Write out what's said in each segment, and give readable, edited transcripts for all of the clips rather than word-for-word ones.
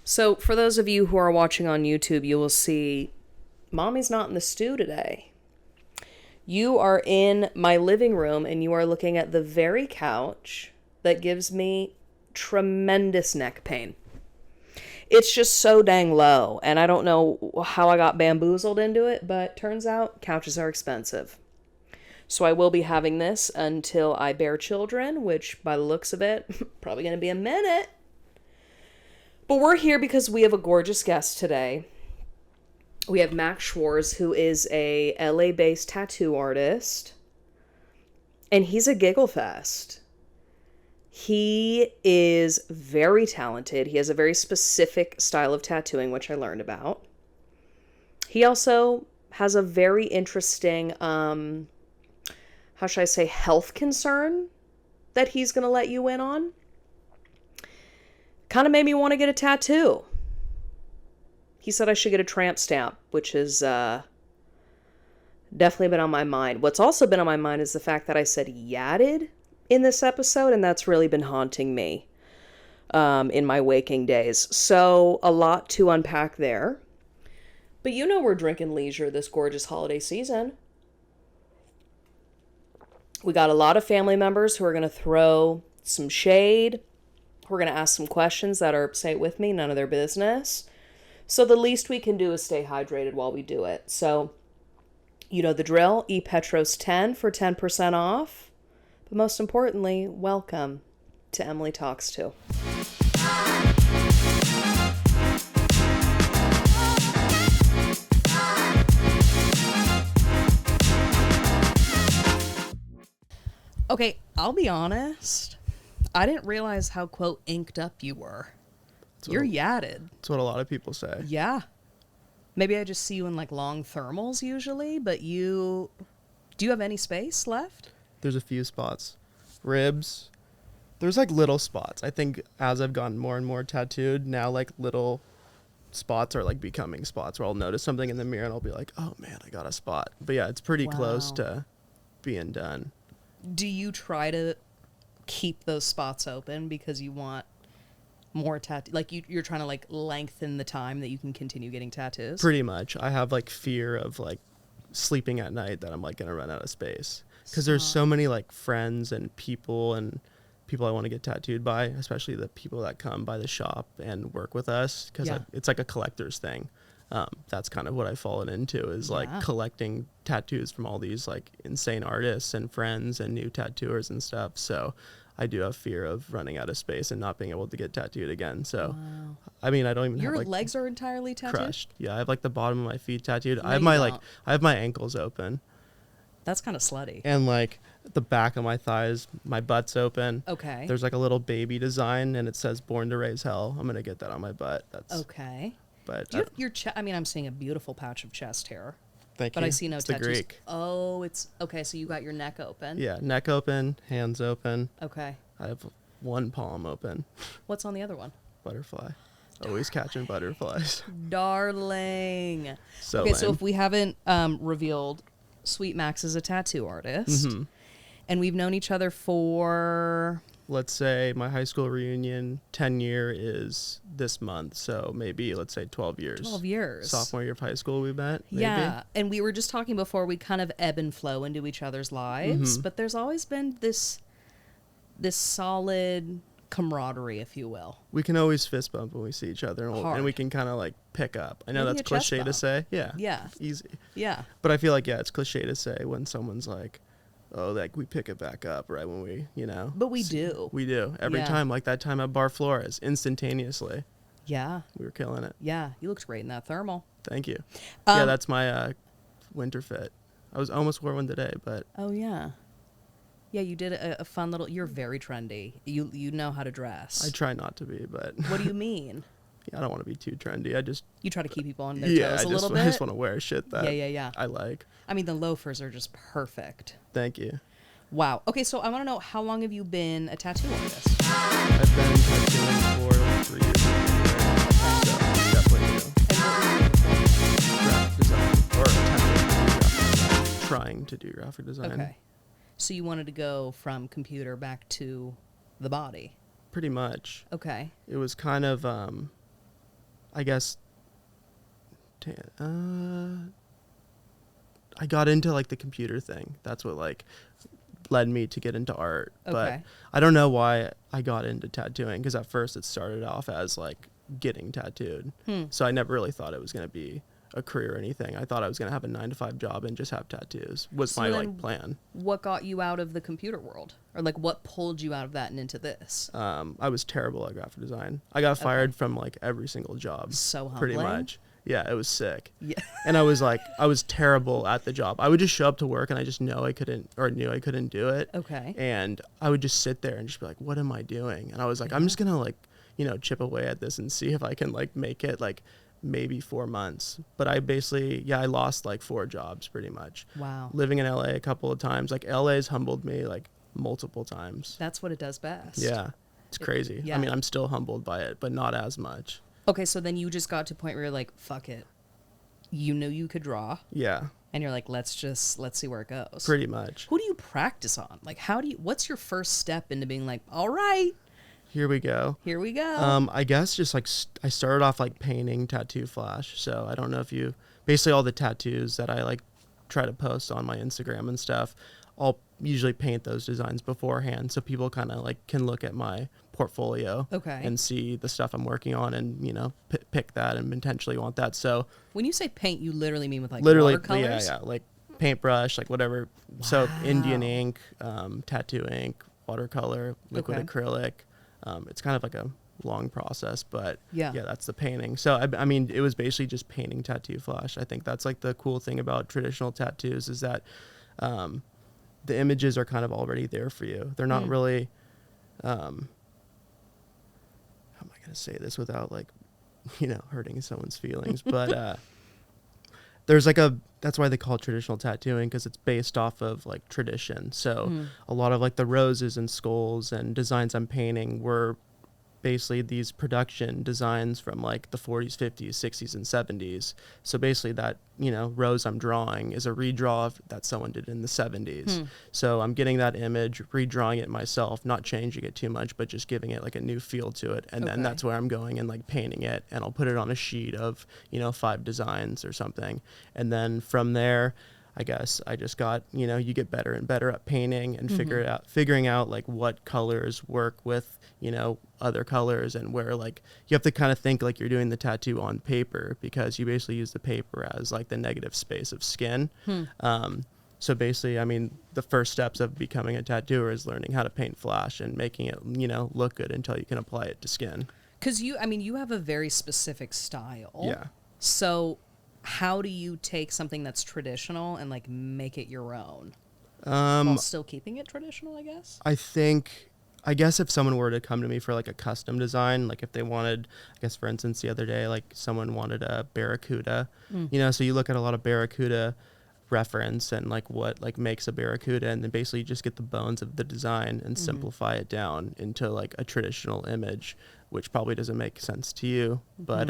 So for those of you who are watching on YouTube, you will see Mommy's not in the stew today. You are in my living room and you are looking at the very couch that gives me tremendous neck pain. It's just so dang low, and I don't know how I got bamboozled into it, but turns out couches are expensive. So I will be having this until I bear children, which by the looks of it, probably going to be a minute. But we're here because we have a gorgeous guest today. We have Max Schwartz, who is a LA-based tattoo artist, and he's a giggle fest. He is very talented. He has a very specific style of tattooing, which I learned about. He also has a very interesting, how should I say, health concern that he's going to let you in on. Kind of made me want to get a tattoo. He said I should get a tramp stamp, which has definitely been on my mind. What's also been on my mind is the fact that I said yatted in this episode, and that's really been haunting me in my waking days. So a lot to unpack there. But you know we're drinking leisure this gorgeous holiday season. We got a lot of family members who are going to throw some shade. We're going to ask some questions that are, say it with me, none of their business. So the least we can do is stay hydrated while we do it. So, you know the drill. ePetros10 for 10% off. But most importantly, welcome to Emily Talks To. Okay, I'll be honest. I didn't realize how, quote, inked up you were. You're yatted. That's what a lot of people say. Yeah. Maybe I just see you in like long thermals usually, but do you have any space left? There's a few spots. Ribs. There's like little spots. I think as I've gotten more and more tattooed, now like little spots are like becoming spots where I'll notice something in the mirror and I'll be like, oh man, I got a spot. But yeah, it's pretty close to being done. Do you try to keep those spots open because you want more tattoo, like you're trying to like lengthen the time that you can continue getting tattoos? Pretty much. I have like fear of like sleeping at night that I'm like gonna run out of space because there's so many like friends and people I want to get tattooed by, especially the people that come by the shop and work with us because it's like a collector's thing. That's kind of what I've fallen into is like collecting tattoos from all these like insane artists and friends and new tattooers and stuff. So I do have fear of running out of space and not being able to get tattooed again. So, I mean, I don't even have your like legs are entirely tattooed? Crushed. Yeah, I have like the bottom of my feet tattooed. No, I have my ankles open. That's kind of slutty. And like the back of my thighs, my butt's open. Okay. There's like a little baby design and it says "Born to Raise Hell." I'm gonna get that on my butt. That's okay. But do you have your chest? I mean, I'm seeing a beautiful patch of chest hair. Thank you. But I see no it's tattoos. The Greek. Oh, it's okay. So you got your neck open. Yeah, neck open, hands open. Okay. I have one palm open. What's on the other one? Butterfly. Always catching butterflies. Darling. So okay, lame. so if we haven't revealed, Sweet Max is a tattoo artist. Mm-hmm. And we've known each other for... Let's say my high school reunion 10 year is this month. So maybe, let's say 12 years. 12 years. Sophomore year of high school we met, maybe. Yeah, and we were just talking before, we kind of ebb and flow into each other's lives. Mm-hmm. But there's always been this solid camaraderie, if you will. We can always fist bump when we see each other, and we can kind of like pick up. I know maybe that's cliche to say. Yeah. Easy. Yeah. But I feel like, it's cliche to say when someone's like, oh, like we pick it back up right when we, But we do. We do. Every time, like that time at Bar Flores, instantaneously. Yeah. We were killing it. Yeah. You looked great in that thermal. Thank you. Yeah, that's my winter fit. I almost wore one today, but. Oh, yeah. Yeah, you did a fun little... You're very trendy. You know how to dress. I try not to be, but... What do you mean? Yeah, I don't want to be too trendy. You try to keep people on their toes a little bit? I just want to wear shit that I like. I mean, the loafers are just perfect. Thank you. Wow. Okay, so I want to know, how long have you been a tattoo artist? I've been tattooing for like 3 years. So definitely new. And what were you doing before? Graphic design. Trying to do graphic design. Okay. So you wanted to go from computer back to the body? Pretty much. Okay. It was kind of I guess, I got into like the computer thing. That's what like led me to get into art. Okay. But I don't know why I got into tattooing, because at first it started off as like getting tattooed. So I never really thought it was going to be a career or anything. I thought I was going to have a 9-to-5 job and just have tattoos was my like plan. What got you out of the computer world, or like what pulled you out of that and into this? I was terrible at graphic design. I got fired from like every single job. So pretty humbling. much. Yeah, it was sick. Yeah. And I was terrible at the job. I would just show up to work and I just knew I couldn't do it. Okay. And I would just sit there and just be like, what am I doing? And I was like, I'm just going to like, chip away at this and see if I can like make it like maybe 4 months. But I basically, I lost like 4 jobs pretty much. Wow. Living in LA a couple of times. Like LA's humbled me like multiple times. That's what it does best. Yeah. It's crazy. Yeah. I mean, I'm still humbled by it, but not as much. Okay, so then you just got to a point where you're like, fuck it. You knew you could draw. Yeah. And you're like, let's see where it goes. Pretty much. Who do you practice on? Like, what's your first step into being like, all right, here we go. here we go. I guess just like I started off like painting tattoo flash. So I don't know if basically all the tattoos that I like try to post on my Instagram and stuff, I'll usually paint those designs beforehand so people kind of like can look at my portfolio and see the stuff I'm working on and pick that and potentially want that. So when you say paint, you literally mean with like literally watercolors? yeah, like paintbrush, like whatever. Wow. So Indian ink, tattoo ink, watercolor, liquid acrylic. It's kind of like a long process, but yeah, that's the painting. So I mean, it was basically just painting tattoo flash. I think that's like the cool thing about traditional tattoos is that the images are kind of already there for you. They're not really how am I going to say this without like hurting someone's feelings, but there's like that's why they call it traditional tattooing, because it's based off of like tradition. So a lot of like the roses and skulls and designs I'm painting were basically these production designs from like the 40s, 50s, 60s, and 70s. So basically that, rose I'm drawing is a redraw that someone did in the 70s. So I'm getting that image, redrawing it myself, not changing it too much, but just giving it like a new feel to it. And then that's where I'm going and like painting it, and I'll put it on a sheet of, 5 designs or something. And then from there, I guess I just got, you get better and better at painting and figuring out like what colors work with, other colors, and where like you have to kind of think like you're doing the tattoo on paper, because you basically use the paper as like the negative space of skin. So basically, I mean, the first steps of becoming a tattooer is learning how to paint flash and making it, look good until you can apply it to skin. Because you have a very specific style. Yeah. So how do you take something that's traditional and like make it your own while still keeping it traditional, I guess? I guess if someone were to come to me for like a custom design, like if they wanted, I guess for instance the other day, like someone wanted a barracuda, so you look at a lot of barracuda reference and like what like makes a barracuda, and then basically you just get the bones of the design and simplify it down into like a traditional image, which probably doesn't make sense to you, but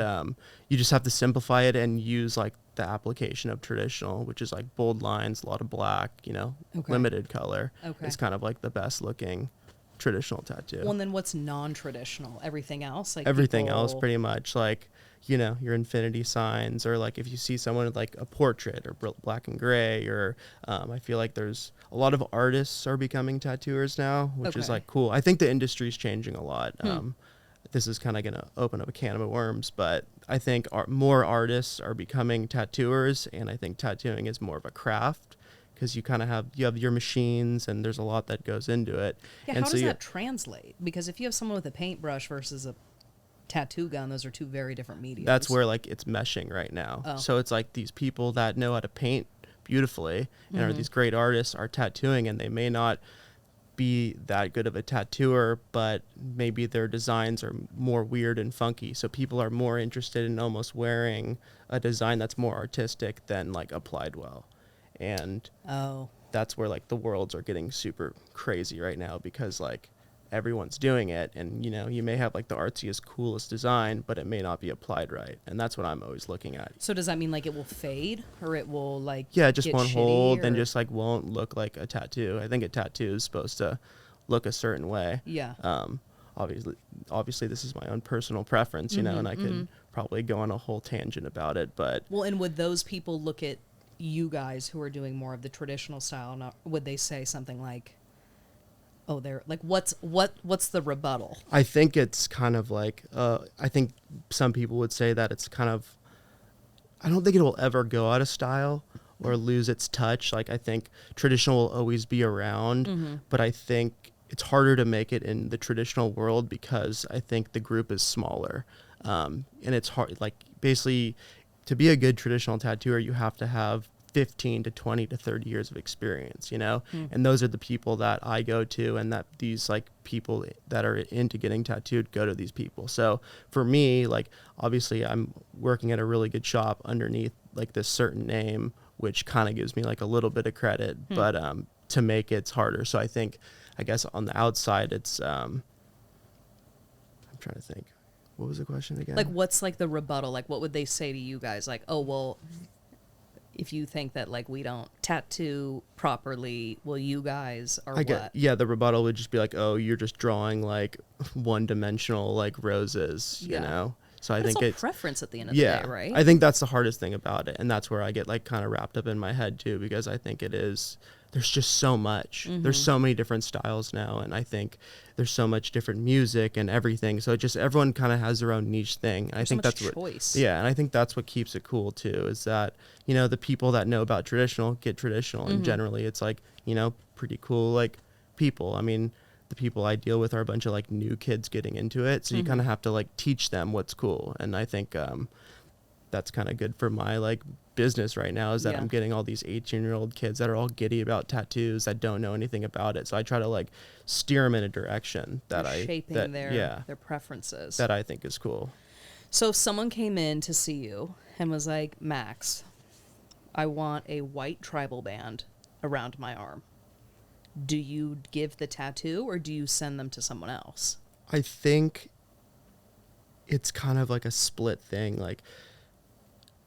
you just have to simplify it and use like the application of traditional, which is like bold lines, a lot of black, limited color. It's kind of like the best looking traditional tattoo. Well, and then what's non-traditional? Everything else? Like everything else pretty much, like your infinity signs, or like if you see someone with like a portrait or black and gray, or I feel like there's a lot of artists are becoming tattooers now, which is like cool. I think the industry's changing a lot. This is kind of going to open up a can of worms, but I think more artists are becoming tattooers, and I think tattooing is more of a craft, because you kind of have your machines, and there's a lot that goes into it. Yeah, and how does that translate? Because if you have someone with a paintbrush versus a tattoo gun, those are two very different mediums. That's where like it's meshing right now. So it's like these people that know how to paint beautifully and are these great artists are tattooing, and they may not be that good of a tattooer, but maybe their designs are more weird and funky, so people are more interested in almost wearing a design that's more artistic than like applied well. And that's where like the worlds are getting super crazy right now, because like everyone's doing it, and you may have like the artsiest, coolest design, but it may not be applied right, and that's what I'm always looking at. So does that mean like it will fade, or it will like it just won't hold, or... and just like won't look like a tattoo? I think a tattoo is supposed to look a certain way. Yeah. Obviously this is my own personal preference, and I could probably go on a whole tangent about it. But Well, and would those people look at you guys who are doing more of the traditional style? Not, would they say something like, "Oh, they're like, what's the rebuttal?" I think it's kind of like, I think some people would say that it's kind of, I don't think it will ever go out of style or lose its touch. Like, I think traditional will always be around, but I think it's harder to make it in the traditional world because I think the group is smaller. And it's hard, like, basically, to be a good traditional tattooer, you have to have 15 to 20 to 30 years of experience, you know? And those are the people that I go to, and that these like people that are into getting tattooed go to these people. So for me, like, obviously I'm working at a really good shop underneath like this certain name, which kind of gives me like a little bit of credit, but to make it's harder. So I guess on the outside it's I'm trying to think. What was the question again? Like, what's like the rebuttal? Like, what would they say to you guys? Like, oh, well, if you think that like we don't tattoo properly, well, you guys are Yeah, the rebuttal would just be like, oh, you're just drawing like one-dimensional like roses, you know? So I think it's preference at the end of the day, right? I think that's the hardest thing about it, and that's where I get like kind of wrapped up in my head too, because I think there's just so much. There's so many different styles now, and I think there's so much different music and everything. So everyone kind of has their own niche thing. And I think that's choice. And I think that's what keeps it cool too, is that, you know, the people that know about traditional get traditional, and generally it's like, you know, pretty cool like people. I mean, the people I deal with are a bunch of like new kids getting into it, so you kind of have to like teach them what's cool. And I think that's kind of good for my like business right now, is that I'm getting all these 18-year-old kids that are all giddy about tattoos that don't know anything about it. So I try to like steer them in a direction that shaping their preferences that I think is cool. So if someone came in to see you and was like, Max, I want a white tribal band around my arm, do you give the tattoo or do you send them to someone else? I think it's kind of like a split thing. Like,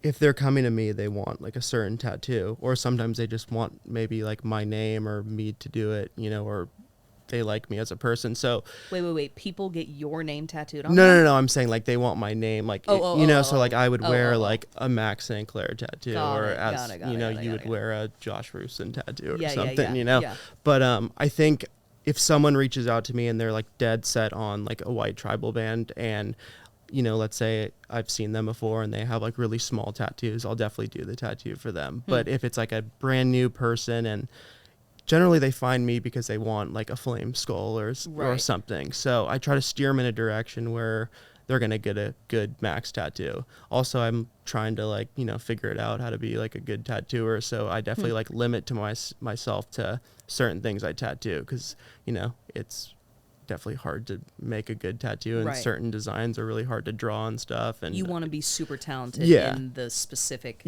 if they're coming to me, they want like a certain tattoo, or sometimes they just want maybe like my name or me to do it, you know, or they like me as a person. So wait, people get your name tattooed on no, I'm saying like they want my name, like, so like I would wear like a Max St. Clair tattoo, you would wear a Josh Rusin tattoo or something, you know. But I think if someone reaches out to me and they're like dead set on like a white tribal band, and you know, let's say I've seen them before and they have like really small tattoos, I'll definitely do the tattoo for them. But if it's like a brand new person, and generally they find me because they want like a flame skull or something. So I try to steer them in a direction where they're going to get a good Max tattoo. Also, I'm trying to like, you know, figure it out how to be like a good tattooer. So I definitely like limit to myself to certain things I tattoo, because, you know, it's definitely hard to make a good tattoo, and certain designs are really hard to draw and stuff. And you want to be super talented in the specific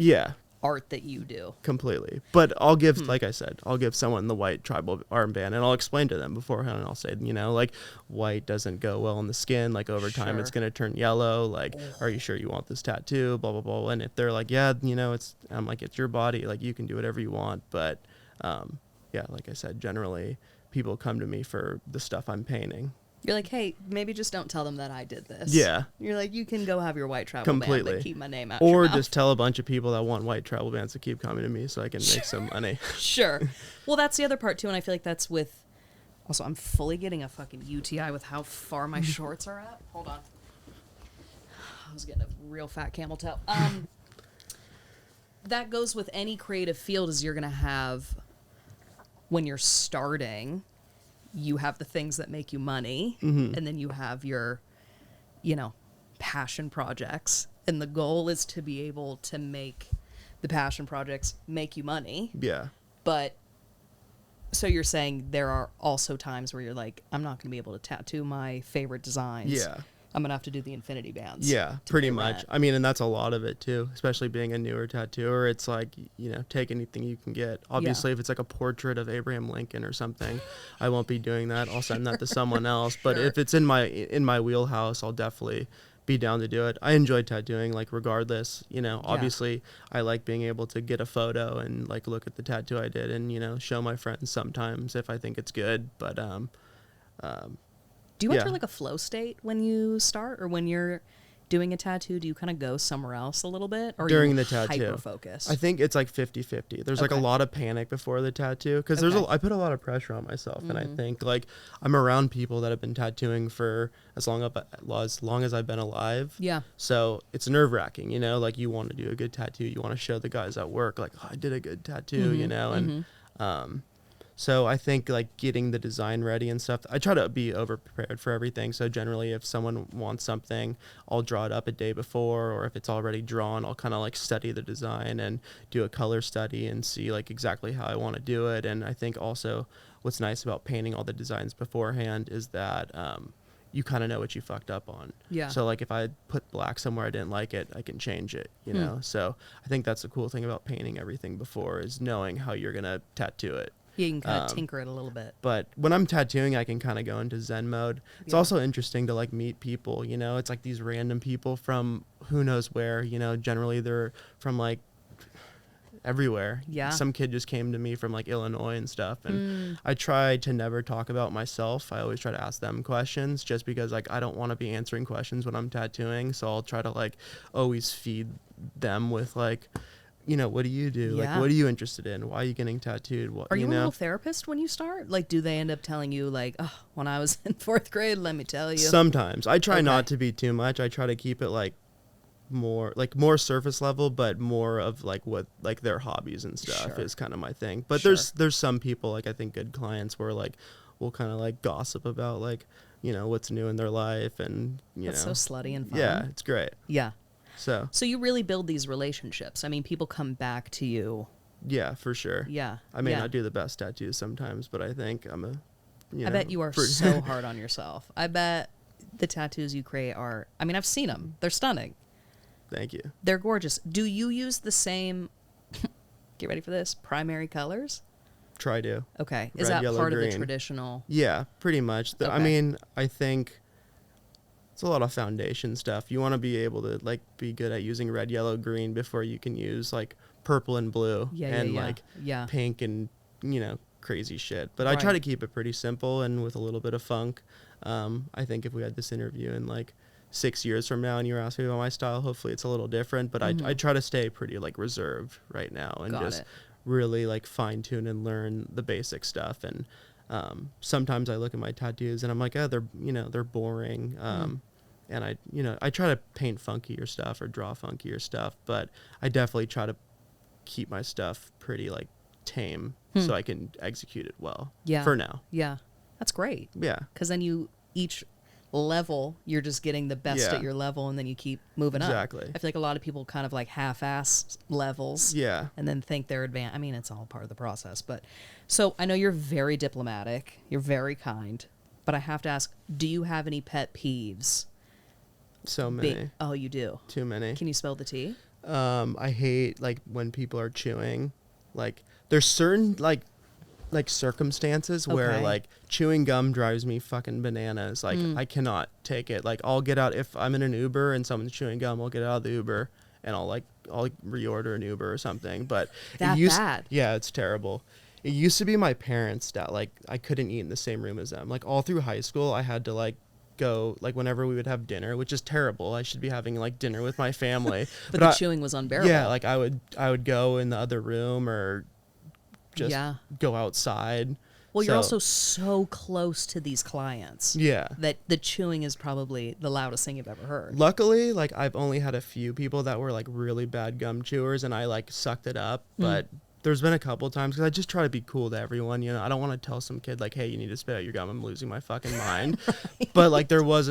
art that you do. Completely. But I'll give, like I said, I'll give someone the white tribal armband, and I'll explain to them beforehand, and I'll say, you know, like, white doesn't go well in the skin. Like, over time, it's going to turn yellow. Like, are you sure you want this tattoo? Blah, blah, blah. And if they're like, yeah, you know, I'm like, it's your body. Like, you can do whatever you want. But, like I said, generally, people come to me for the stuff I'm painting. You're like, hey, maybe just don't tell them that I did this. Yeah. You're like, you can go have your white travel band, but keep my name out your mouth. Or just tell a bunch of people that want white travel bands to keep coming to me so I can make some money. Sure. Well, that's the other part, too, and I feel like that's with... Also, I'm fully getting a fucking UTI with how far my shorts are at. Hold on. I was getting a real fat camel toe. That goes with any creative field, is you're going to have... When you're starting, you have the things that make you money, and then you have your, you know, passion projects. And the goal is to be able to make the passion projects make you money. Yeah. But, so you're saying there are also times where you're like, I'm not going to be able to tattoo my favorite designs. Yeah. I'm going to have to do the infinity bands. Yeah, pretty much. I mean, and that's a lot of it too, especially being a newer tattooer. It's like, you know, take anything you can get. Obviously, if it's like a portrait of Abraham Lincoln or something, I won't be doing that. I'll send that to someone else. But if it's in my wheelhouse, I'll definitely be down to do it. I enjoy tattooing, like, regardless. You know, obviously, I like being able to get a photo and like look at the tattoo I did and, you know, show my friends sometimes if I think it's good. But do you enter like a flow state when you start, or when you're doing a tattoo, do you kind of go somewhere else a little bit? Or During are the you tattoo. hyper-focused? I think it's like 50-50. There's like a Okay. lot of panic before the tattoo because I put a lot of pressure on myself, and I think like I'm around people that have been tattooing for as long as I've been alive. Yeah. So it's nerve wracking, you know, like you want to do a good tattoo, you want to show the guys at work like, oh, I did a good tattoo, you know, and so I think like getting the design ready and stuff, I try to be over prepared for everything. So generally if someone wants something, I'll draw it up a day before, or if it's already drawn, I'll kind of like study the design and do a color study and see like exactly how I want to do it. And I think also what's nice about painting all the designs beforehand is that you kind of know what you fucked up on. Yeah. So like if I put black somewhere I didn't like it, I can change it, you know? So I think that's the cool thing about painting everything before is knowing how you're going to tattoo it. You can kind of tinker it a little bit. But when I'm tattooing, I can kind of go into Zen mode. It's also interesting to like meet people, you know, it's like these random people from who knows where, you know, generally they're from like everywhere. Yeah. Some kid just came to me from like Illinois and stuff. And I try to never talk about myself. I always try to ask them questions just because like I don't want to be answering questions when I'm tattooing. So I'll try to like always feed them with like, you know, what do you do? Yeah. Like, what are you interested in? Why are you getting tattooed? What, Are you a know? little therapist when you start? Like, do they end up telling you, like, oh, when I was in 4th grade, let me tell you? Sometimes. I try Okay. not to be too much. I try to keep it like more surface level, but more of like what like their hobbies and stuff Sure. is kind of my thing. But Sure. there's some people like I think good clients where like we'll kind of like gossip about like, you know, what's new in their life and That's know. so slutty and fun. Yeah, it's great. Yeah. So So you really build these relationships. I mean, people come back to you. yeah, for sure. Yeah. I may yeah. not do the best tattoos sometimes, but I think I'm a you I know, bet you are so hard on yourself. I bet the tattoos you create are, I mean, I've seen them. They're stunning. Thank you. They're gorgeous. Do you use the same, get ready for this, primary colors? Try to. Okay. Is Red, that yellow, part of the green. traditional? Yeah, pretty much. I Okay. mean, I think it's a lot of foundation stuff. You want to be able to like be good at using red, yellow, green before you can use like purple and blue and like yeah. pink and, you know, crazy shit. But I try Right. to keep it pretty simple and with a little bit of funk. I think if we had this interview in like 6 years from now and you were asking me about my style, hopefully it's a little different, but I try to stay pretty like reserved right now and Got just it. really like fine tune and learn the basic stuff. And sometimes I look at my tattoos and I'm like, oh, they're boring. And I try to paint funkier stuff or draw funkier stuff, but I definitely try to keep my stuff pretty like tame so I can execute it well. Yeah. For now. Yeah. That's great. Yeah. Because then each level, you're just getting the best Yeah. at your level, and then you keep moving up. Exactly. I feel like a lot of people kind of like half-ass levels. Yeah. And then think they're advanced. I mean, it's all part of the process. But so I know you're very diplomatic. You're very kind. But I have to ask, do you have any pet peeves? So many. Oh, you do? Too many. Can you spell the T? I hate like when people are chewing. Like there's certain like circumstances where Okay. like chewing gum drives me fucking bananas. Like I cannot take it. Like I'll get out if I'm in an Uber and someone's chewing gum, I'll get out of the Uber and I'll reorder an Uber or something. But That bad? Yeah, it's terrible. It used to be my parents that like I couldn't eat in the same room as them. Like all through high school, I had to like go like whenever we would have dinner, which is terrible. I should be having like dinner with my family. But the chewing was unbearable. Yeah, like I would go in the other room or just Yeah. go outside. Well, you're So- also so close to these clients. Yeah. That the chewing is probably the loudest thing you've ever heard. Luckily, like I've only had a few people that were like really bad gum chewers and I like sucked it up, but there's been a couple of times because I just try to be cool to everyone, you know. I don't want to tell some kid like, hey, you need to spit out your gum, I'm losing my fucking mind. But like there was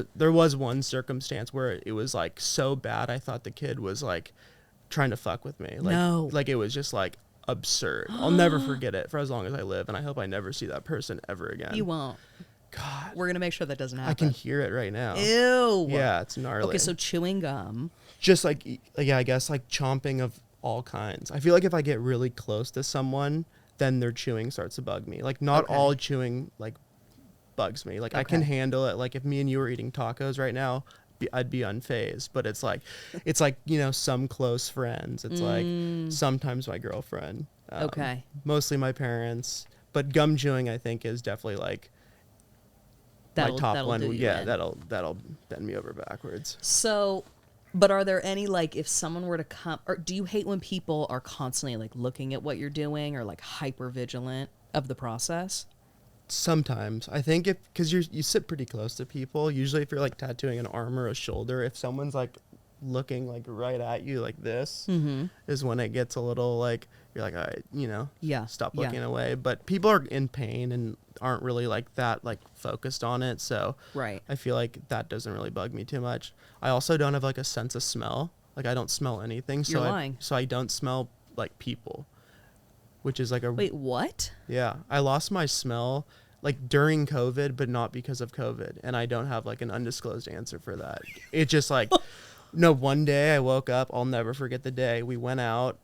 one circumstance where it was like so bad I thought the kid was like trying to fuck with me. Like No. like it was just like absurd. I'll never forget it for as long as I live, and I hope I never see that person ever again. You won't. God, We're going to make sure that doesn't happen. I can hear it right now. Ew. Yeah, it's gnarly. Okay, so chewing gum. Just like yeah, I guess like chomping of all kinds. I feel like if I get really close to someone, then their chewing starts to bug me. Like not Okay. all chewing like bugs me. Like I can Okay. handle it. Like if me and you were eating tacos right now, I'd be unfazed. But it's like you know, some close friends. It's like sometimes my girlfriend. Okay. Mostly my parents. But gum chewing, I think, is definitely like my top that'll one. do you Yeah, in. that'll bend me over backwards. So But are there any, like, if someone were to come, or do you hate when people are constantly, like, looking at what you're doing or, like, hyper vigilant of the process? Sometimes I think because you sit pretty close to people. Usually, if you're like tattooing an arm or a shoulder, if someone's like looking like right at you like this, is when it gets a little like you're like, all right, Yeah. stop Yeah. looking away. But people are in pain and aren't really like that like focused on it. So Right. I feel like that doesn't really bug me too much. I also don't have like a sense of smell. Like I don't smell anything. You're lying. So I don't smell like people, which is like a Wait, what? yeah, I lost my smell like during COVID, but not because of COVID. And I don't have like an undisclosed answer for that. It just like, no, one day I woke up, I'll never forget the day. We went out.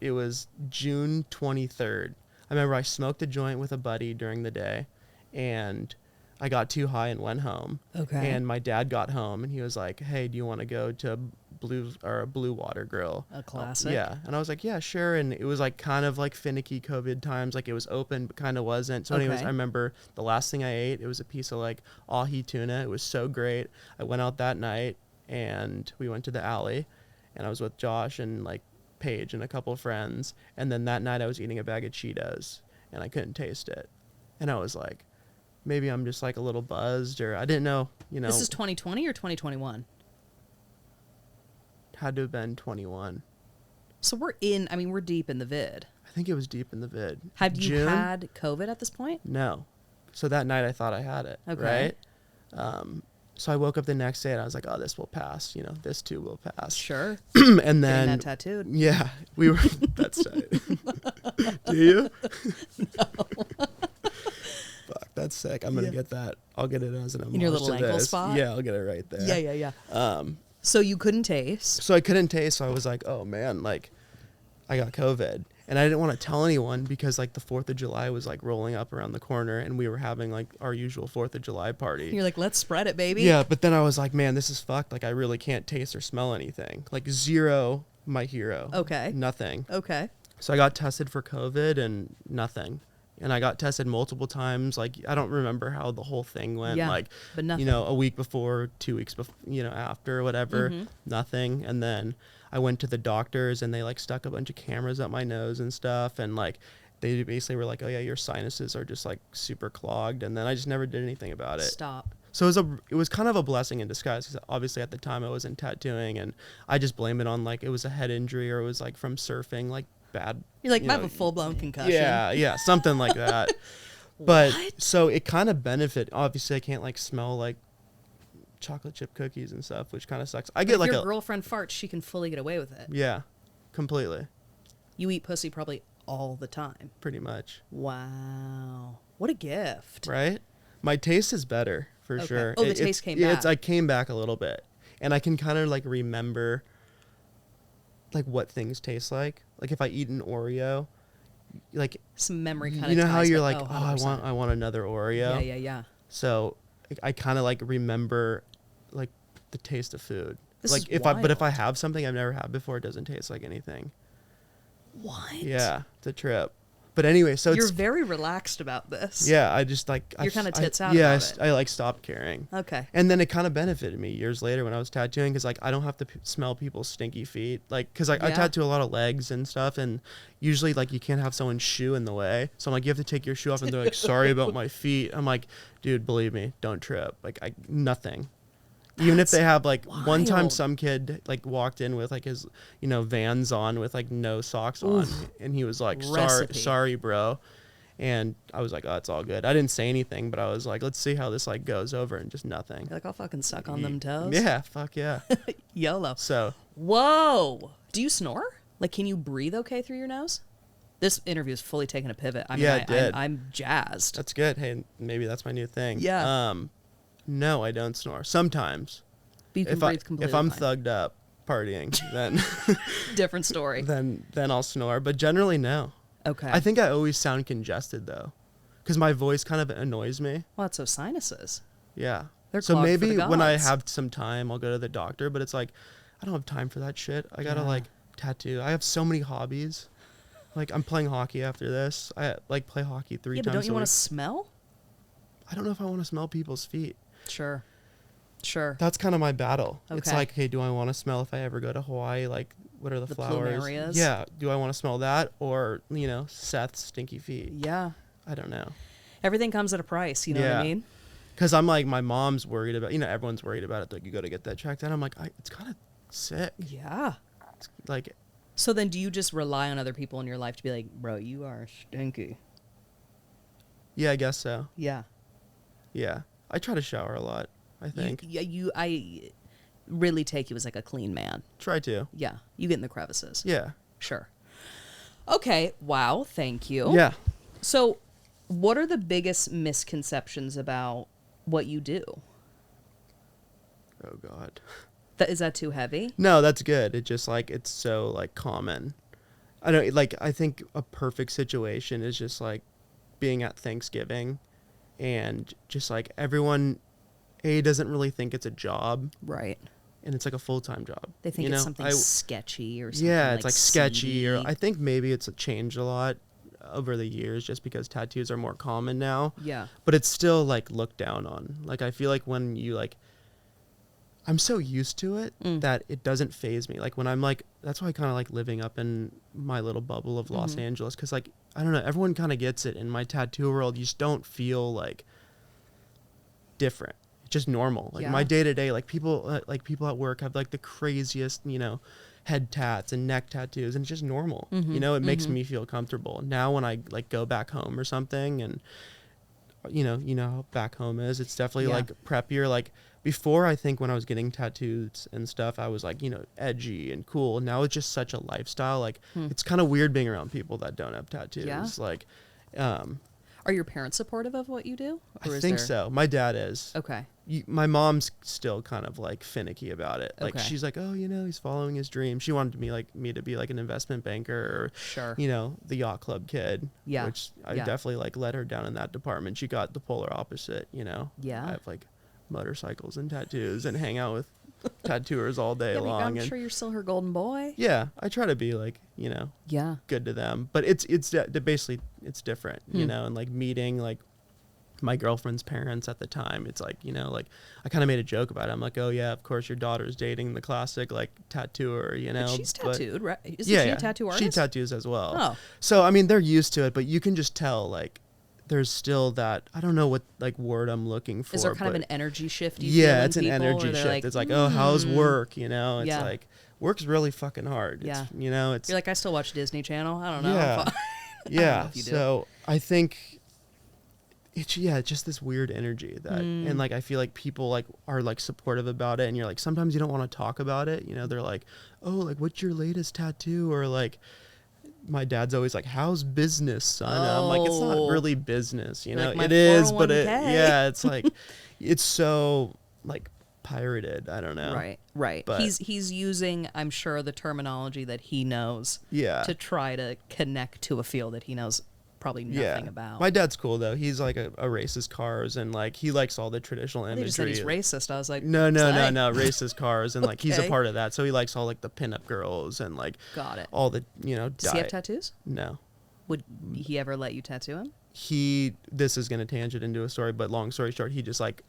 It was June 23rd. I remember I smoked a joint with a buddy during the day and I got too high and went home. Okay. And my dad got home and he was like, hey, do you want to go to a Blue Water Grill? A classic. Yeah. And I was like, yeah, sure. And it was like kind of like finicky COVID times. Like it was open, but kind of wasn't. So anyways, Okay. I remember the last thing I ate, it was a piece of like ahi tuna. It was so great. I went out that night and we went to the alley and I was with Josh and like Paige and a couple of friends. And then that night I was eating a bag of Cheetos and I couldn't taste it. And I was like, maybe I'm just like a little buzzed or I didn't know, This is 2020 or 2021? had to have been 21. So we're deep in the vid. I think it was deep in the vid. Have you June? had COVID at this point? No. So that night I thought I had it, Okay. right? So I woke up the next day and I was like, oh, this will pass. This too will pass. Sure. And Getting then, that tattooed. yeah, we were, that's right. Do you? No. Fuck, that's sick. I'm going to get that. I'll get it as an homage In your little to ankle this. spot? Yeah, I'll get it right there. Yeah. So you couldn't taste. So I couldn't taste. So I was like, oh man, like I got COVID. And I didn't want to tell anyone because like the 4th of July was like rolling up around the corner and we were having like our usual 4th of July party. You're like, let's spread it, baby. Yeah, but then I was like, man, this is fucked. Like I really can't taste or smell anything. Like zero, my hero. Okay. Nothing. Okay. So I got tested for COVID and nothing. And I got tested multiple times. Like I don't remember how the whole thing went. Yeah, like, but nothing. a week before, 2 weeks before, after, whatever, nothing. And then I went to the doctors and they like stuck a bunch of cameras up my nose and stuff. And like, they basically were like, oh yeah, your sinuses are just like super clogged. And then I just never did anything about it. Stop. So it was kind of a blessing in disguise because obviously at the time I wasn't tattooing and I just blame it on like it was a head injury or it was like from surfing, like bad. You're like, I have a full-blown concussion. Yeah, something like that. But What? so it kind of benefit. Obviously, I can't like smell like chocolate chip cookies and stuff, which kind of sucks. I get If like your girlfriend farts, she can fully get away with it. yeah, completely, You eat pussy probably all the time. pretty much, Wow. What a gift. right? My taste is better for Okay. sure. Oh, the taste came yeah, back. I came back a little bit, and I can kind of like remember like what things taste like. Like if I eat an Oreo, like Some memory kind of you know how ties, you're but- like, oh, I want another Oreo. Yeah. So I kind of like remember like the taste of food. This like is if I wild. have something I've never had before, it doesn't taste like anything. What? Yeah, it's a trip. But anyway, so You're it's very relaxed about this. yeah. I just like You're kinda tits out Yeah, about it. I like stopped caring. Okay. And then it kind of benefited me years later when I was tattooing because like I don't have to smell people's stinky feet. Like because I Yeah. tattoo a lot of legs and stuff, and usually like you can't have someone's shoe in the way. So I'm like, you have to take your shoe off, and they're like, sorry about my feet. I'm like, dude, believe me, don't trip. Like nothing. Even if That's they have like one time wild. some kid like walked in with like his Vans on with like no socks on, and he was like, Recipe. sorry bro. And I was like, oh, it's all good. I didn't say anything, but I was like, let's see how this like goes over, and just nothing. You're like, I'll fucking suck on them toes. Yeah, fuck yeah. YOLO. So Whoa. Do you snore? Like, can you breathe okay through your nose? This interview is fully taking a pivot. I mean, Yeah, it did. I'm jazzed. that's good. Hey, maybe that's my new thing. Yeah. No, I don't snore. Sometimes. But you can breathe completely if I'm fine. thugged up partying, then Different story. then I'll snore. But generally, no. Okay. I think I always sound congested though, because my voice kind of annoys me. Well, that's those sinuses. Yeah. They're So clogged for maybe the when I gods. have some time, I'll go to the doctor. But it's like, I don't have time for that shit. I gotta Yeah. like tattoo. I have so many hobbies. Like I'm playing hockey after this. I like play hockey 3 Yeah, times but don't a you want week. to smell? I don't know if I want to smell people's feet. Sure. Sure. That's kind of my battle. It's Okay. like, hey, do I want to smell if I ever go to Hawaii? Like, what are the flowers? plumerias? Yeah. Do I want to smell that, or Seth's stinky feet? Yeah. I don't know. Everything comes at a price. You know what I mean? Because I'm like, my mom's worried about. Everyone's worried about it. Like, you got to get that checked out. I'm like, it's kind of sick. Yeah. It's like, So then, do you just rely on other people in your life to be like, bro, you are stinky? yeah, I guess so. Yeah. Yeah, I try to shower a lot. I think I really take you as like a clean man. try to. Yeah. You get in the crevices. Yeah. Sure. Okay. Wow. Thank you. Yeah. So, what are the biggest misconceptions about what you do? Oh God. Is that too heavy? No, that's good. It just like it's so like common. I don't like. I think a perfect situation is just like being at Thanksgiving, and just like everyone, doesn't really think it's a job, Right. and it's like a full-time job. They think it's something sketchy or something. Yeah, it's like sketchy, seedy. or I think maybe it's changed a lot over the years just because tattoos are more common now. Yeah. But it's still like looked down on. Like I feel like when you like, I'm so used to it that it doesn't faze me. Like when I'm like, that's why I kind of like living up in my little bubble of Los Angeles, because like, I don't know, everyone kind of gets it. In my tattoo world, you just don't feel like different. It's just normal. Like my day to day, like people at work have like the craziest, head tats and neck tattoos, and it's just normal. It makes me feel comfortable. Now when I like go back home or something, and you know how back home is, it's definitely like preppier. Like before, I think when I was getting tattoos and stuff, I was like, edgy and cool. Now it's just such a lifestyle. Like it's kind of weird being around people that don't have tattoos. Yeah. Like, Are your parents supportive of what you do? I think so. My dad is. Okay. My mom's still kind of like finicky about it. Like Okay. she's like, oh, he's following his dream. She wanted me to be like an investment banker, or Sure. the yacht club kid. Yeah. Which I Yeah. definitely like let her down in that department. She got the polar opposite. Yeah. I have like motorcycles and tattoos and hang out with tattooers all day long. I'm and sure you're still her golden boy. yeah, I try to be like Yeah. good to them, but it's basically it's different, and like meeting like my girlfriend's parents at the time, it's like like I kind of made a joke about it. I'm like, oh yeah, of course your daughter's dating the classic like tattooer, But she's tattooed, right? Isn't yeah, she a tattoo artist? she tattoos as well. Oh. So I mean they're used to it, but you can just tell like there's still that, I don't know what like word I'm looking for. Is there kind of an energy shift? Yeah, it's an energy shift. Like, it's like, oh, how's work? It's Yeah. like work's really fucking hard. Yeah. It's You're like, I still watch Disney Channel. I don't know. yeah, I yeah. don't know if you do. So I think it's just this weird energy that, and like I feel like people like are like supportive about it, and you're like sometimes you don't want to talk about it. They're like, oh, like what's your latest tattoo, or like. My dad's always like, how's business, son? And I'm like, it's not really business, Like, my it is, but 401k. it's like, it's so like pirated. I don't know. Right. But He's using, I'm sure, the terminology that he knows to try to connect to a field that he knows probably nothing about. My dad's cool though. He's like a racist cars, and like he likes all the traditional imagery. They just said he's racist. I was like, no, racist cars, and like he's a Okay. part of that. So he likes all like the pinup girls and like Got it. all the Does he have tattoos? No. Would he ever let you tattoo him? This is gonna tangent into a story, but long story short, he just like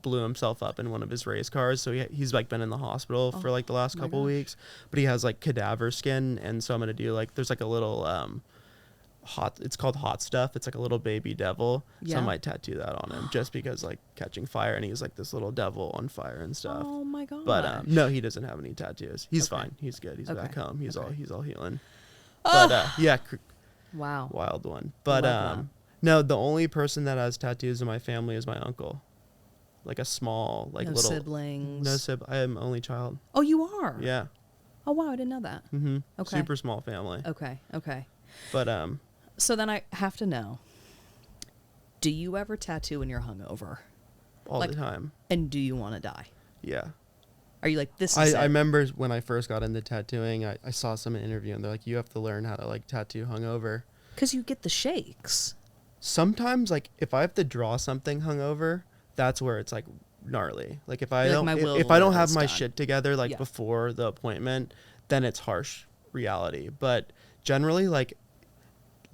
blew himself up in one of his race cars, so he's like been in the hospital for like the last couple weeks, but he has like cadaver skin, and so I'm gonna do like there's like a little it's called hot stuff. It's like a little baby devil. So I might tattoo that on him just because like catching fire, and he's like this little devil on fire and stuff. Oh my god. But no, he doesn't have any tattoos. He's fine. He's good. He's back home. He's all healing. But yeah, Wow. wild one. But Love that. no, the only person that has tattoos in my family is my uncle. Like a small like No little siblings. I am only child. Oh, you are? Yeah. Oh wow, I didn't know that. Mhm. Okay. Super small family. Okay. But So then I have to know, do you ever tattoo when you're hungover? all Like- the time. And do you want to die? Yeah. Are you like, this is I it? remember when I first got into tattooing, I saw some interview, and they're like, you have to learn how to like tattoo hungover. Because you get the shakes. Sometimes like if I have to draw something hungover, that's where it's like gnarly. Like if I You're don't like, my will if I don't have is my done. shit together like Yeah. before the appointment, then it's harsh reality. But generally like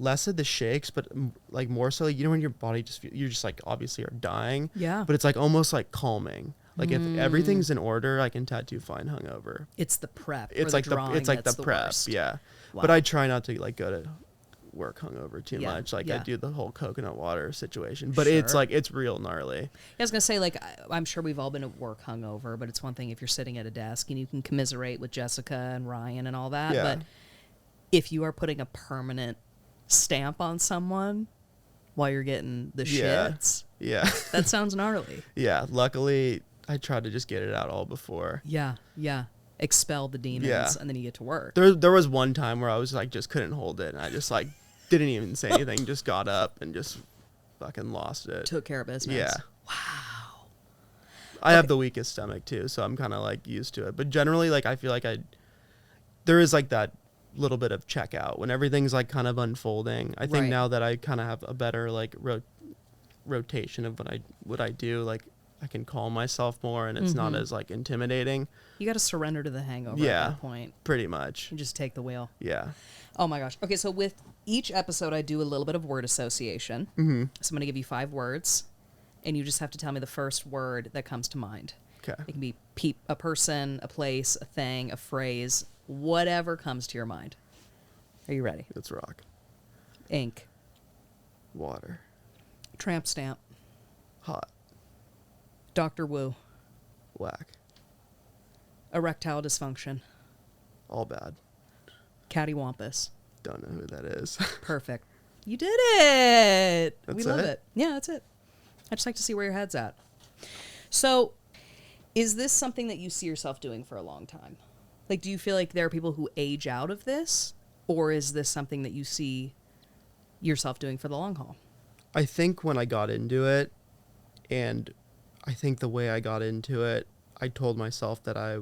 less of the shakes, but like more so when your body just you're just like obviously are dying. Yeah. But it's like almost like calming. Like if everything's in order, I can tattoo fine hungover. It's the prep. It's or like the drawing it's like that's the prep, worst. yeah. Wow. But I try not to like go to work hungover too Yeah, much. Like yeah. I do the whole coconut water situation, but it's Sure. like it's real gnarly. I was gonna say, like, I'm sure we've all been at work hungover, but it's one thing if you're sitting at a desk and you can commiserate with Jessica and Ryan and all that. Yeah. But if you are putting a permanent stamp on someone while you're getting the Yeah. shits, Yeah. that sounds gnarly. Yeah. Luckily, I tried to just get it out all before. Yeah, yeah. Expel the demons, Yeah. and then you get to work. There was one time where I was like just couldn't hold it, and I just like didn't even say anything, just got up and just fucking lost it. Took care of business. Yeah. Wow. I have the weakest stomach too, so I'm kind of like used to it. But generally, like I feel like there is like that little bit of checkout when everything's like kind of unfolding. I think Right. now that I kind of have a better like rotation of what I do, like I can calm myself more, and it's not as like intimidating. You got to surrender to the hangover Yeah. at that point. Pretty much. You just take the wheel. Yeah. Oh my gosh. Okay, so with each episode, I do a little bit of word association. Mm-hmm. So I'm going to give you 5 words, and you just have to tell me the first word that comes to mind. Okay. It can be a person, a place, a thing, a phrase, whatever comes to your mind. Are you ready? Let's rock. Ink, Water. tramp stamp, Hot. Dr. Wu, Whack. erectile dysfunction, All bad. cattywampus. Don't know who that is. Perfect. You did it. We That's love it? it. Yeah, that's it. I just like to see where your head's at. So, is this something that you see yourself doing for a long time? Like, do you feel like there are people who age out of this? Or is this something that you see yourself doing for the long haul? I think when I got into it, and I think the way I got into it, I told myself that I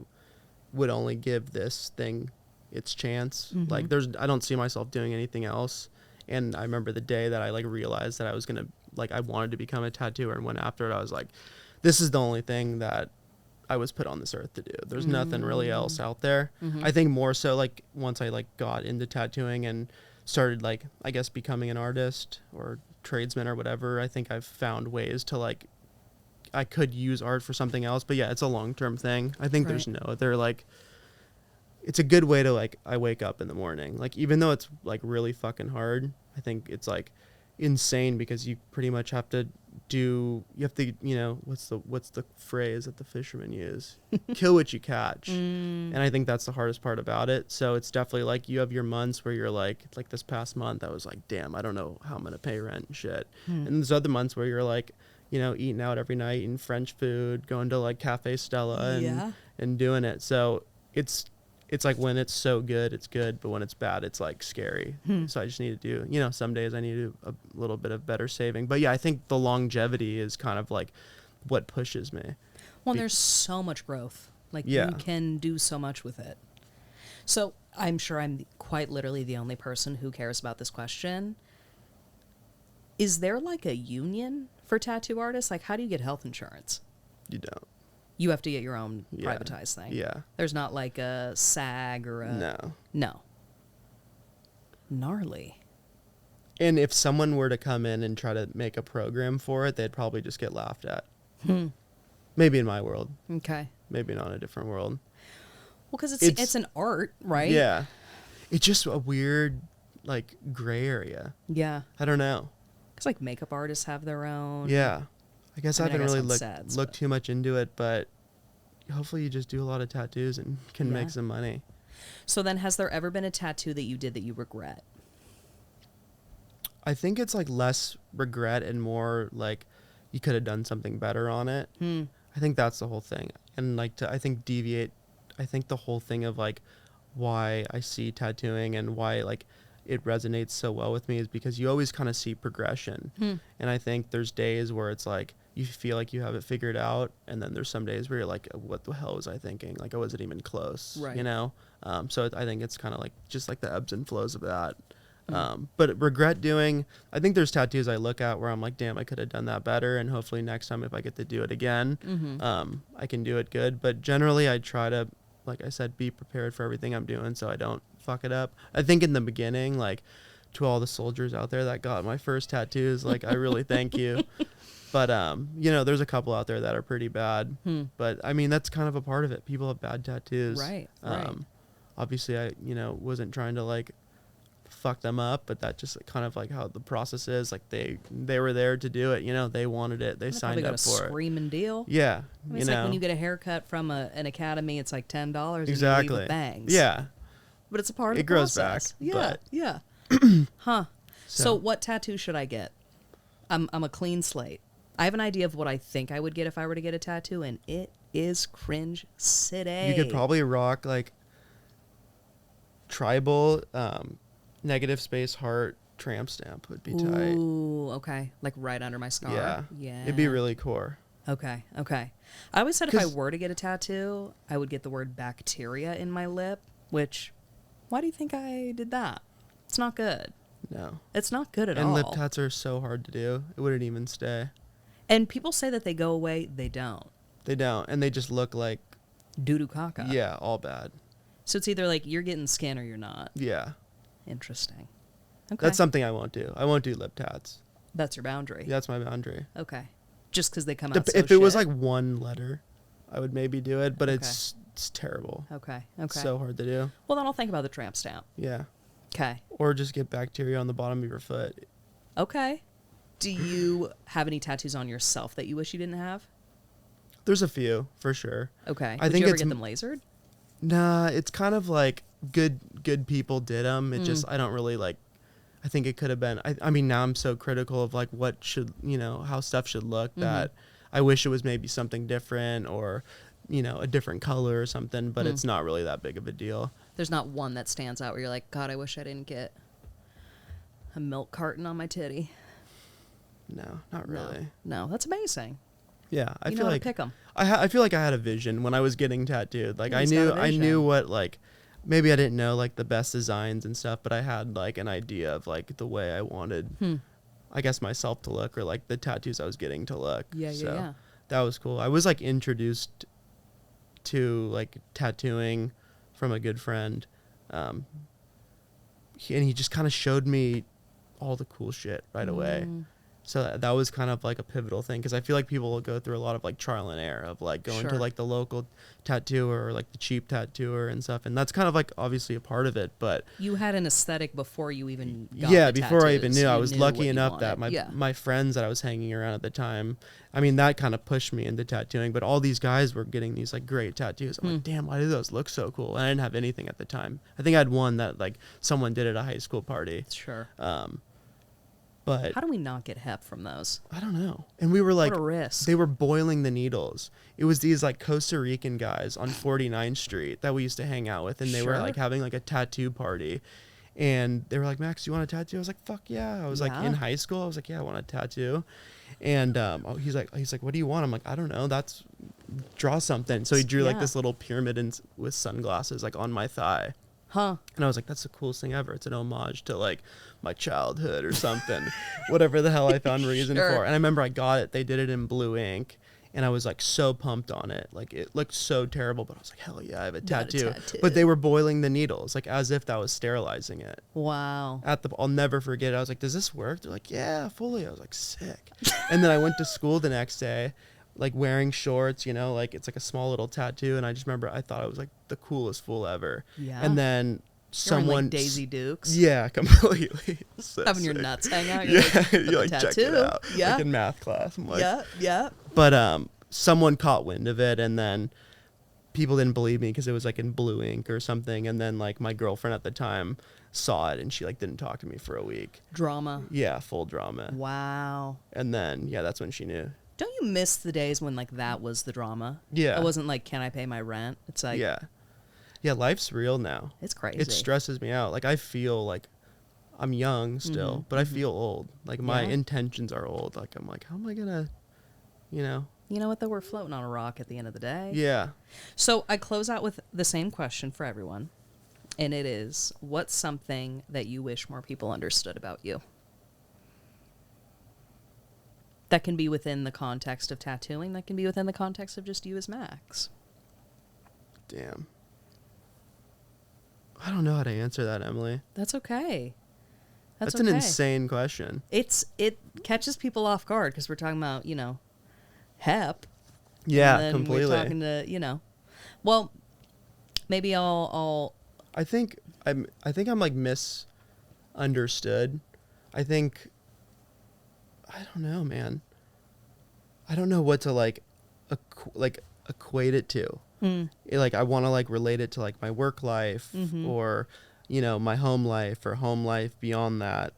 would only give this thing its chance. Mm-hmm. Like I don't see myself doing anything else. And I remember the day that I like realized that I was going to, like, I wanted to become a tattooer and went after it. I was like, this is the only thing that I was put on this earth to do. There's nothing really else out there. Mm-hmm. I think more so like once I like got into tattooing and started like, I guess, becoming an artist or tradesman or whatever, I think I've found ways to like, I could use art for something else, but yeah, it's a long-term thing. I think there's Right. no, they're like, it's a good way to like, I wake up in the morning, like, even though it's like really fucking hard, I think it's like insane because you pretty much have to you have to, you know, what's the phrase that the fishermen use? Kill what you catch. And I think that's the hardest part about it. So it's definitely like you have your months where you're like this past month, I was like, damn, I don't know how I'm going to pay rent and shit. And there's other months where you're like, you know, eating out every night, eating French food, going to like Cafe Stella and doing it. So it's like when it's so good, it's good, but when it's bad, it's like scary. So I just need to do, you know, some days I need to do a little bit of better saving. But yeah, I think the longevity is kind of like what pushes me. Well, there's so much growth. Like, Yeah. you can do so much with it. So I'm sure I'm quite literally the only person who cares about this question. Is there like a union for tattoo artists? Like, how do you get health insurance? You don't. You have to get your own Yeah. privatized thing. Yeah. There's not like a SAG or a... No. No. Gnarly. And if someone were to come in and try to make a program for it, they'd probably just get laughed at. Maybe in my world. Okay. Maybe not in a different world. Well, because It's- it's an art, right? Yeah. It's just a weird, like, gray area. Yeah. I don't know. Because like makeup artists have their own. Yeah. I guess I I mean, I haven't guess really on sets, looked but- too much into it, but hopefully you just do a lot of tattoos and can Yeah. make some money. So then, has there ever been a tattoo that you did that you regret? I think it's like less regret and more like you could have done something better on it. I think that's the whole thing. And like I think the whole thing of like why I see tattooing and why like it resonates so well with me is because you always kind of see progression. And I think there's days where it's like you feel like you have it figured out, and then there's some days where you're like, what the hell was I thinking? Like, I wasn't even close, Right. you know? So I think it's kind of like just like the ebbs and flows of that. But regret doing, I think there's tattoos I look at where I'm like, damn, I could have done that better. And hopefully next time if I get to do it again, I can do it good. But generally I try to, like I said, be prepared for everything I'm doing so I don't fuck it up. I think in the beginning, like to all the soldiers out there that got my first tattoos, like I really thank you. But you know, there's a couple out there that are pretty bad. But I mean, that's kind of a part of it. People have bad tattoos. Right. Obviously, I wasn't trying to like fuck them up, but that just kind of like how the process is. Like they were there to do it. You know, they wanted it. They signed up for it. Screaming deal. Yeah. I mean, it's like when you get a haircut from an academy, it's like $10. Exactly. And you leave with bangs. Yeah. But it's a part of it the grows process. back. Yeah. But Yeah. Huh. So So what tattoo should I get? I'm a clean slate. I have an idea of what I think I would get if I were to get a tattoo, and it is cringe city. you could probably rock like tribal, negative space heart tramp stamp would be tight. Ooh, okay. Like right under my scar. Yeah. Yeah. It'd be really core. Okay. Okay. I always said if I 'Cause- were to get a tattoo, I would get the word bacteria in my lip, which, why do you think I did that? It's not good. No. It's not good at all. And lip tats are so hard to do. It wouldn't even stay. And people say that they go away. They don't. They don't. And they just look like, Doo-doo caca. yeah, all bad. So it's either like you're getting skin or you're not. Yeah. Interesting. Okay. That's something I won't do. I won't do lip tats. That's your boundary. That's my boundary. Okay. Just because they come out so If it was shit. like one letter, I would maybe do it, but it's terrible. Okay. Okay. So hard to do. Well, then I'll think about the tramp stamp. Yeah. Okay. Or just get bacteria on the bottom of your foot. Okay. Do you have any tattoos on yourself that you wish you didn't have? There's a few, for sure. Okay. I Would think you ever it's get them lasered? Nah, it's kind of like good people did them. It just, I don't really like, I think it could have been, I mean, now I'm so critical of like what should, how stuff should look that I wish it was maybe something different or, a different color or something, but it's not really that big of a deal. There's not one that stands out where you're like, God, I wish I didn't get a milk carton on my titty. No, not really. No, that's amazing. Yeah, I You feel know how to like pick 'em. I feel like I had a vision when I was getting tattooed. Like Yeah, I he's got a knew vision. what like maybe I didn't know like the best designs and stuff, but I had like an idea of like the way I wanted I guess myself to look or like the tattoos I was getting to look. Yeah, so yeah. that was cool. I was like introduced to like tattooing from a good friend. And he just kind of showed me all the cool shit right away. So that was kind of like a pivotal thing because I feel like people will go through a lot of like trial and error of like going to Sure. like the local tattooer or like the cheap tattooer and stuff, and that's kind of like obviously a part of it. But You had an aesthetic before you even got yeah, the before I even tattoos. knew, I You was knew what lucky you enough that wanted. my friends that I was hanging around at the time, I mean, that kind of pushed me into tattooing. But all these guys were getting these like great tattoos. I'm like, damn, why do those look so cool? And I didn't have anything at the time. I think I had one that like someone did at a high school party. Sure. But How do we not get hep from those? I don't know. And we were like, What a risk. they were boiling the needles. It was these like Costa Rican guys on 49th Street that we used to hang out with, and they were Sure. like having like a tattoo party. And they were like, Max, do you want a tattoo? I was like, fuck yeah. I was like Yeah. in high school. I was like, yeah, I want a tattoo. And he's like, what do you want? I'm like, I don't know. Draw something. So he drew like Yeah. this little pyramid with sunglasses like on my thigh. Huh. And I was like, that's the coolest thing ever. It's an homage to like my childhood or something, whatever the hell I found reason Sure. for. And I remember I got it. They did it in blue ink. And I was like so pumped on it. Like it looked so terrible, but I was like, hell yeah, I have a Got a tattoo. tattoo. But they were boiling the needles, like as if that was sterilizing it. Wow. I'll never forget it. I was like, does this work? They're like, yeah, fully. I was like, sick. And then I went to school the next day, like wearing shorts, like it's like a small little tattoo. And I just remember I thought it was like the coolest fool ever. Yeah. And then You're wearing, someone like Daisy Dukes. Yeah, completely. So Having your sick. nuts hang out. Yeah, Like, you're like, check it tattoo. out. Yeah. Like in math class. I'm like, Yeah. Yeah. But someone caught wind of it, and then people didn't believe me because it was like in blue ink or something. And then like my girlfriend at the time saw it, and she like didn't talk to me for a week. Drama. Yeah, full drama. Wow. And then that's when she knew. Don't you miss the days when like that was the drama? Yeah. It wasn't like, can I pay my rent? It's like, Yeah, life's real now. it's crazy. It stresses me out. Like I feel like I'm young still, but I feel old. Like my Yeah. intentions are old. Like I'm like, how am I gonna, You know what though? We're floating on a rock at the end of the day. Yeah. So I close out with the same question for everyone. And it is, what's something that you wish more people understood about you? That can be within the context of tattooing. That can be within the context of just you as Max. Damn. I don't know how to answer that, Emily. That's okay. That's okay. an insane question. It catches people off guard because we're talking about, HEP. Yeah, And then completely. we're talking to, well, maybe I'll I think I'm like misunderstood. I think I don't know, man. I don't know what to like equate it to. Like I want to like relate it to like my work life or my home life or home life beyond that.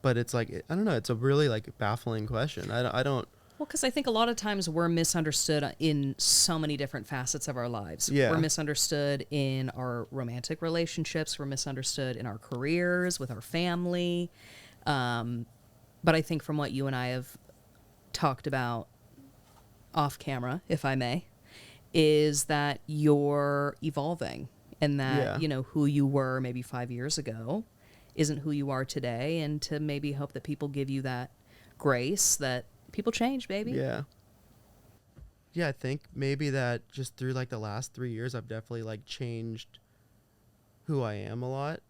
But it's like I don't know, it's a really like baffling question. I don't Well, because I think a lot of times we're misunderstood in so many different facets of our lives. Yeah. We're misunderstood in our romantic relationships. We're misunderstood in our careers, with our family. But I think from what you and I have talked about off camera, if I may, is that you're evolving and that, Yeah. who you were maybe 5 years ago isn't who you are today. And to maybe hope that people give you that grace that people change, baby. Yeah. Yeah, I think maybe that just through like the last 3 years, I've definitely like changed who I am a lot.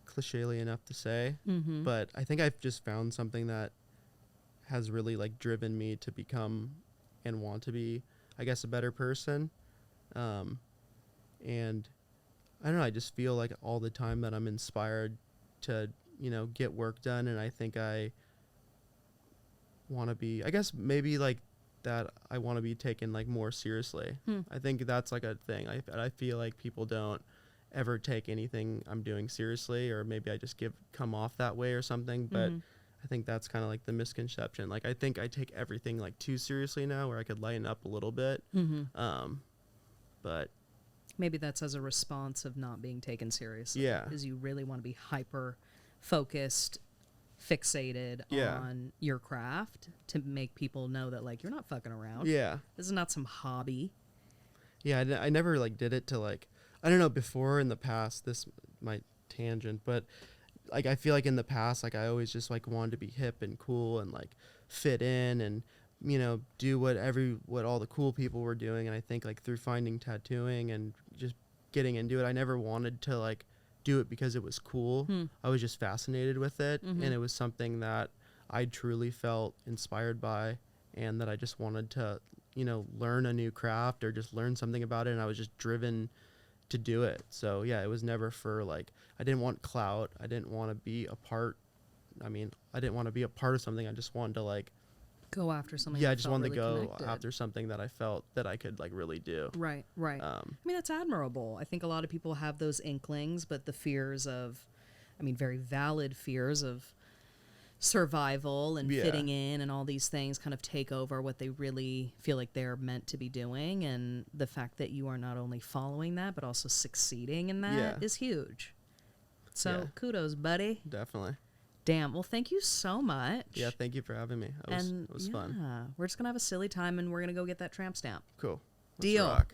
Clichely enough to say, but I think I've just found something that has really like driven me to become and want to be, I guess, a better person. And I don't know, I just feel like all the time that I'm inspired to, get work done. And I think I want to be, I guess maybe like that I want to be taken like more seriously. I think that's like a thing. I feel like people don't ever take anything I'm doing seriously, or maybe I just come off that way or something. But I think that's kind of like the misconception. Like I think I take everything like too seriously now, where I could lighten up a little bit. But Maybe that's as a response of not being taken seriously. Yeah. Because you really want to be hyper focused, fixated Yeah. on your craft to make people know that, like, you're not fucking around. yeah, This is not some hobby. yeah, I never like did it to like, I don't know, before in the past, this might tangent, but like I feel like in the past, like I always just like wanted to be hip and cool and like fit in and do what all the cool people were doing. And I think like through finding tattooing and just getting into it, I never wanted to like do it because it was cool. I was just fascinated with it, and it was something that I truly felt inspired by, and that I just wanted to learn a new craft or just learn something about it, and I was just driven to do it. So yeah, it was never for like, I didn't want clout. I didn't want to be a part. I didn't want to be a part of something. I just wanted to like Go after something. yeah, that I just felt wanted really to go connected. after something that I felt that I could like really do. Right. I mean, that's admirable. I think a lot of people have those inklings, but the fears of, very valid fears of survival and fitting in and all these things kind of take over what they really feel like they're meant to be doing. And the fact that you are not only following that, but also succeeding in that is huge. So kudos, buddy. Definitely. Damn. Well, thank you so much. Yeah, thank you for having me. It was fun. Yeah, we're just going to have a silly time, and we're going to go get that tramp stamp. Cool. Let's Deal. rock.